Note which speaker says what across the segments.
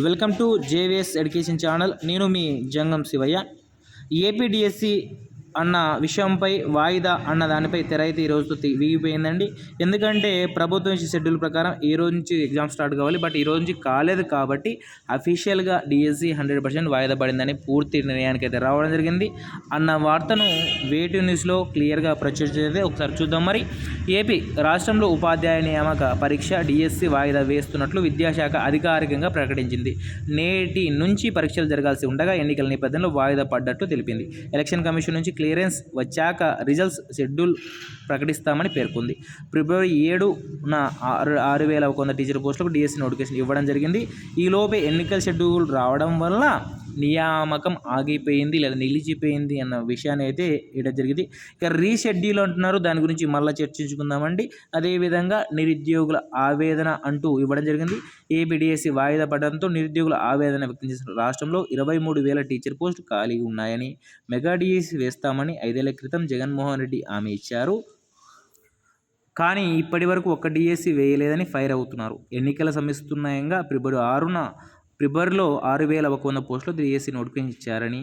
Speaker 1: Welcome to JVS education channel. నేను మీ జంగం Shivayya. APDSC అన్న విషయంపై వాయిదా అన్న దానిపై తెర అయితే ఈరోజుతో వీగిపోయిందండి. ఎందుకంటే ప్రభుత్వం షెడ్యూల్ ప్రకారం ఈ రోజు నుంచి ఎగ్జామ్ స్టార్ట్ కావాలి. బట్ ఈ రోజు నుంచి కాలేదు కాబట్టి అఫీషియల్గా డిఎస్సి 100% వాయిదా పడిందని పూర్తి నిర్ణయానికి అయితే రావడం జరిగింది అన్న వార్తను వేటు న్యూస్లో క్లియర్గా ప్రచురించేది. ఒకసారి చూద్దాం. మరి ఏపీ రాష్ట్రంలో ఉపాధ్యాయ నియామక పరీక్ష డిఎస్సి వాయిదా వేస్తున్నట్లు విద్యాశాఖ అధికారికంగా ప్రకటించింది. నేటి నుంచి పరీక్షలు జరగాల్సి ఉండగా ఎన్నికల నేపథ్యంలో వాయిదా పడ్డట్లు తెలిపింది. ఎలక్షన్ కమిషన్ నుంచి క్లియరెన్స్ వచ్చాక రిజల్ట్స్ షెడ్యూల్ ప్రకటిస్తామని పేర్కొంది. ఫిబ్రవరి 7న 6,100 టీచర్ పోస్టులకు డిఎస్సి నోటిఫికేషన్ ఇవ్వడం జరిగింది. ఈలోపే ఎన్నికల షెడ్యూల్ రావడం వల్ల నియామకం ఆగిపోయింది లేదా నిలిచిపోయింది అన్న విషయాన్ని అయితే ఇవ్వడం జరిగింది. ఇక రీషెడ్యూల్ అంటున్నారు, దాని గురించి మళ్ళీ చర్చించుకుందామండి. అదేవిధంగా నిరుద్యోగుల ఆవేదన అంటూ ఇవ్వడం జరిగింది. ఏపీడిఎస్సి వాయిదా పడడంతో నిరుద్యోగుల ఆవేదన వ్యక్తం చేసిన రాష్ట్రంలో 23,000 టీచర్ పోస్టులు ఖాళీ ఉన్నాయని, మెగా డిఎస్సి వేస్తామని 5 ఏళ్ల క్రితం జగన్మోహన్ రెడ్డి హామీ ఇచ్చారు. కానీ ఇప్పటి వరకు ఒక్క డిఎస్సి వేయలేదని ఫైర్ అవుతున్నారు. ఎన్నికల సమయంగా ఫిబ్రవరిలో 6,100 పోస్టులు డిఎస్సి నోటిఫికేషన్ ఇచ్చారని,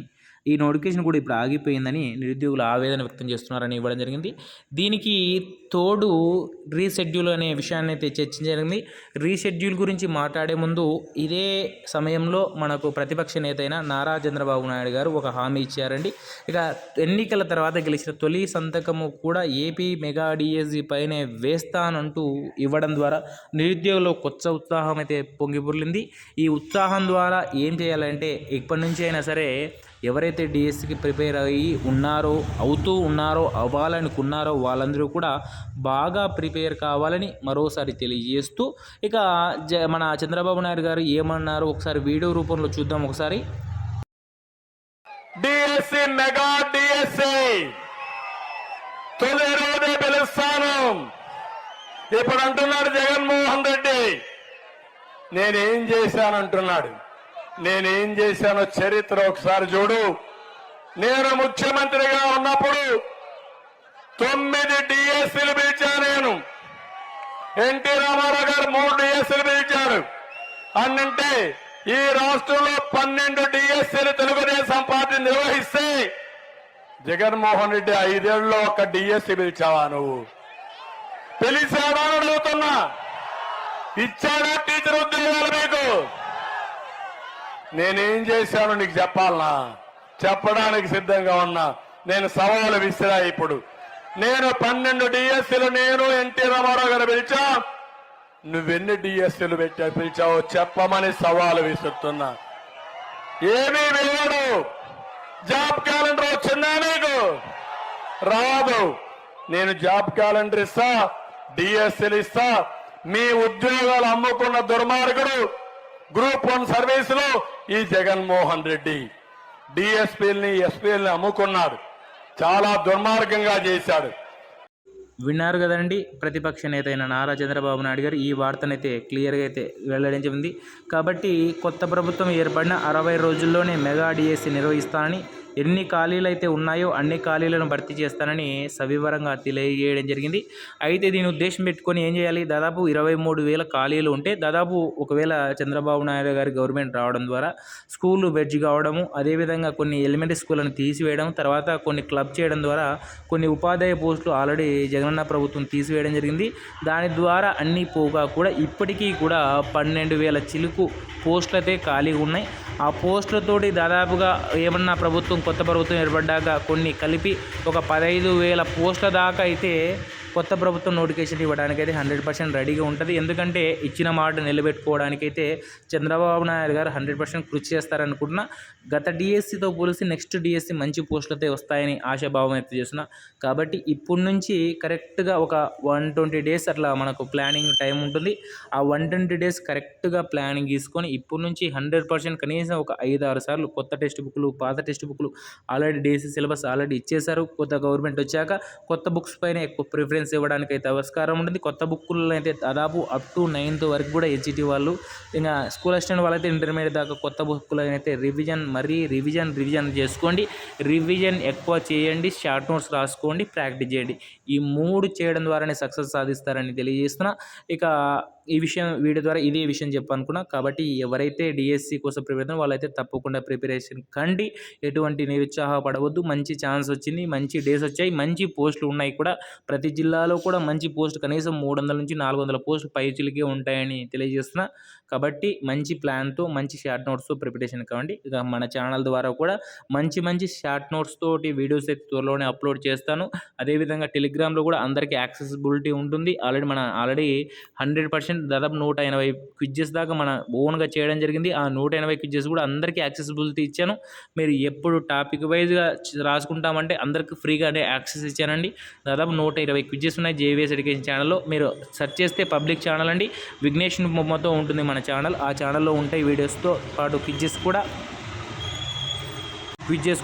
Speaker 1: ఈ నోటిఫికేషన్ కూడా ఇప్పుడు ఆగిపోయిందని నిరుద్యోగులు ఆవేదన వ్యక్తం చేస్తున్నారని ఇవ్వడం జరిగింది. దీనికి తోడు రీషెడ్యూల్ అనే విషయాన్ని అయితే చర్చించడం. రీషెడ్యూల్ గురించి మాట్లాడే ముందు ఇదే సమయంలో మనకు ప్రతిపక్ష నేత అయిన నారా చంద్రబాబు నాయుడు గారు ఒక హామీ ఇచ్చారండి. ఇక ఎన్నికల తర్వాత గెలిచిన తొలి సంతకము కూడా ఏపీ మెగా డిఎస్సి పైనే వేస్తానంటూ ఇవ్వడం ద్వారా నిరుద్యోగులు కొత్త ఉత్సాహం అయితే పొంగిపొర్లింది. ఈ ఉత్సాహం ద్వారా ఏం చేయాలంటే ఇప్పటి నుంచి అయినా సరే ఎవరైతే డిఎస్సికి ప్రిపేర్ అవుతూ ఉన్నారో అవ్వాలనుకున్నారో వాళ్ళందరూ కూడా బాగా ప్రిపేర్ కావాలని మరోసారి తెలియజేస్తూ ఇక మన చంద్రబాబు నాయుడు గారు ఏమన్నారు ఒకసారి వీడియో రూపంలో చూద్దాం. ఒకసారి
Speaker 2: డిఎస్సి మెగా డిఎస్సి తొలి రోజే పిలుస్తాను ఇప్పుడు అంటున్నాడు జగన్మోహన్ రెడ్డి. నేనేం చేశానంటున్నాడు. నేనేం చేశానో చరిత్ర ఒకసారి చూడు. నేను ముఖ్యమంత్రిగా ఉన్నప్పుడు 9 డిఎస్సీలు పిలిచా. నేను ఎన్టీ రామారావు గారు 3 డిఎస్సీలు పిలిచారు. అన్నంటే ఈ రాష్ట్రంలో 12 డిఎస్సీలు తెలుగుదేశం పార్టీ నిర్వహిస్తే జగన్మోహన్ రెడ్డి 5 ఏళ్లలో ఒక డిఎస్సీ పిలిచావా? నువ్వు పిలిచాడా అని అడుగుతున్నా. ఇచ్చాడా టీచర్ ఉద్యోగాలు మీకు? నేనేం చేశాను నీకు చెప్పాలనా? చెప్పడానికి సిద్ధంగా ఉన్నా. నేను సవాలు విసిరా. ఇప్పుడు నేను 12 డిఎస్సీలు నేను ఎన్టీ రామారావు గారు పిలిచా. నువ్వెన్ని డిఎస్సీలు పిలిచావో చెప్పమని సవాలు విసురుతున్నా. ఏమీ వెళ్ళడు. జాబ్ క్యాలెండర్ వచ్చిందా నీకు? రాదు. నేను జాబ్ క్యాలెండర్ ఇస్తా, డిఎస్సీలు ఇస్తా. మీ ఉద్యోగాలు అమ్ముకున్న దుర్మార్గుడు గ్రూప్ 1 సర్వీసులో ఈ జగన్మోహన్ రెడ్డి డిఎస్పీలని ఎస్పీలని అమ్ముకున్నాడు. చాలా దుర్మార్గంగా చేశాడు.
Speaker 1: విన్నారు కదండి. ప్రతిపక్ష నేత అయిన నారా చంద్రబాబు నాయుడు గారు ఈ వార్తనైతే క్లియర్గా అయితే వెల్లడించింది. కాబట్టి కొత్త ప్రభుత్వం ఏర్పడిన 60 రోజుల్లోనే మెగా డిఎస్సి నిర్వహిస్తానని, ఎన్ని ఖాళీలు అయితే ఉన్నాయో అన్ని ఖాళీలను భర్తీ చేస్తానని సవివరంగా తెలియజేయడం జరిగింది. అయితే దీని ఉద్దేశం పెట్టుకొని ఏం చేయాలి? దాదాపు 23,000 ఖాళీలు ఉంటే దాదాపు ఒకవేళ చంద్రబాబు నాయుడు గారి గవర్నమెంట్ రావడం ద్వారా స్కూళ్ళు బెడ్జ్ కావడము, అదేవిధంగా కొన్ని ఎలిమెంటరీ స్కూళ్ళను తీసివేయడం, తర్వాత కొన్ని క్లబ్ చేయడం ద్వారా కొన్ని ఉపాధ్యాయ పోస్టులు ఆల్రెడీ జగనన్న ప్రభుత్వం తీసివేయడం జరిగింది. దాని ద్వారా అన్ని పోగా కూడా ఇప్పటికీ కూడా 12,000 చిలుకు పోస్టులు అయితే ఖాళీగా ఉన్నాయి. ఆ పోస్టులతోటి దాదాపుగా ఏమన్నా కొత్త ప్రభుత్వం ఏర్పడ్డాక కొన్ని కలిపి ఒక 15,000 పోస్టుల దాకా అయితే కొత్త ప్రభుత్వం నోటిఫికేషన్ ఇవ్వడానికి అయితే 100% రెడీగా ఉంటుంది. ఎందుకంటే ఇచ్చిన మాట నిలబెట్టుకోవడానికైతే చంద్రబాబు నాయుడు గారు 100% కృషి చేస్తారనుకుంటున్నా. గత డిఎస్సితో పోలిసి నెక్స్ట్ డిఎస్సి మంచి పోస్టులతో వస్తాయని ఆశాభావం వ్యక్తం చేస్తున్నా. కాబట్టి ఇప్పటి నుంచి కరెక్ట్గా ఒక 120 డేస్ అట్లా మనకు ప్లానింగ్ టైం ఉంటుంది. ఆ 120 డేస్ కరెక్ట్గా ప్లానింగ్ తీసుకొని ఇప్పటి నుంచి 100% కనీసం ఒక 5-6 సార్లు కొత్త టెక్స్ట్ బుక్లు, పాత టెక్స్ట్ బుక్లు ఆల్రెడీ డిఎస్సి సిలబస్ ఆల్రెడీ ఇచ్చేశారు. కొత్త గవర్నమెంట్ వచ్చాక కొత్త బుక్స్ పైన ఎక్కువ ప్రిఫరెన్స్ ఇవ్వడానికి అయితే ఆస్కారం ఉంటుంది. కొత్త బుక్కుల్లో అయితే దాదాపు అప్ టు 9th వరకు కూడా హెచ్ఈటీ వాళ్ళు, ఇంకా స్కూల్ అసిస్టెంట్ వాళ్ళైతే ఇంటర్మీడియట్ దాకా కొత్త బుక్కులు అయితే రివిజన్ చేసుకోండి. రివిజన్ ఎక్కువ చేయండి, షార్ట్ నోట్స్ రాసుకోండి, ప్రాక్టీస్ చేయండి. ఈ 3 చేయడం ద్వారానే సక్సెస్ సాధిస్తారని తెలియజేస్తున్నా. ఇక ఈ వీడియో ద్వారా ఇదే విషయం చెప్పాలనుకున్నా. కాబట్టి ఎవరైతే డిఎస్సి కోసం ప్రిపేర్ అవుతారో వాళ్ళైతే తప్పకుండా ప్రిపరేషన్ కండి, ఎటువంటి నిరుత్సాహపడవద్దు. మంచి ఛాన్స్ వచ్చింది, మంచి డేస్ వచ్చాయి, మంచి పోస్టులు ఉన్నాయి కూడా. ప్రతి జిల్లాలో కూడా మంచి పోస్టులు కనీసం 300 నుంచి 400 పోస్టులు పైచిలికే ఉంటాయని తెలియజేస్తున్నా. కాబట్టి మంచి ప్లాన్తో, మంచి షార్ట్ నోట్స్తో ప్రిపరేషన్ కావండి. ఇక మన ఛానల్ ద్వారా కూడా మంచి షార్ట్ నోట్స్ తోటి వీడియోస్ అయితే త్వరలోనే అప్లోడ్ చేస్తాను. అదేవిధంగా టెలిగ్రామ్లో కూడా అందరికీ యాక్సెసిబిలిటీ ఉంటుంది. ఆల్రెడీ 100% దాదాపు 180 క్విజ్జెస్ దాకా మన ఓన్గా చేయడం జరిగింది. ఆ 180 క్విజ్జెస్ కూడా అందరికీ యాక్సెసిబిలిటీ ఇచ్చాను. మీరు ఎప్పుడు టాపిక్ వైజ్గా రాసుకుంటామంటే అందరికీ ఫ్రీగానే యాక్సెస్ ఇచ్చానండి. దాదాపు 120 క్విజ్జెస్ ఉన్నాయి జేవీఎస్ ఎడ్యుకేషన్ ఛానల్లో. మీరు సెర్చ్ చేస్తే పబ్లిక్ ఛానల్ అండి, విఘ్నేష్ బొమ్మతో ఉంటుంది మన ఛానల్. ఆ ఛానల్లో ఉంటాయి వీడియోస్తో పాటు క్విజ్జెస్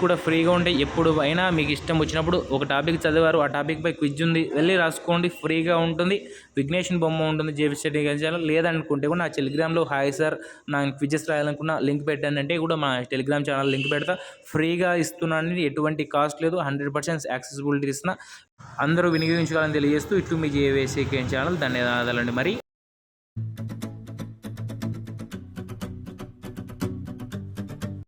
Speaker 1: కూడా ఫ్రీగా ఉంటాయి. ఎప్పుడు అయినా మీకు ఇష్టం వచ్చినప్పుడు ఒక టాపిక్ చదివారు, ఆ టాపిక్పై క్విజ్ ఉంది, వెళ్ళి రాసుకోండి, ఫ్రీగా ఉంటుంది. విఘ్నేషన్ బొమ్మ ఉంటుంది జేవీఎస్ ఎడ్యుకేషన్ ఛానల్. లేదనుకుంటే కూడా నా టెలిగ్రామ్లో హాయ్ సార్ నా క్విజ్జెస్ రాయాలనుకున్న లింక్ పెట్టండి అంటే కూడా మా టెలిగ్రామ్ ఛానల్ లింక్ పెడతా. ఫ్రీగా ఇస్తున్నాను, ఎటువంటి కాస్ట్ లేదు, 100% యాక్సెసిబిలిటీ ఇస్తున్నా. అందరూ వినియోగించుకోవాలని తెలియజేస్తూ ఇట్లు మీ జేవీఎస్ ఎడ్యుకేషన్ ఛానల్. ధన్యవాదాలండి. మరి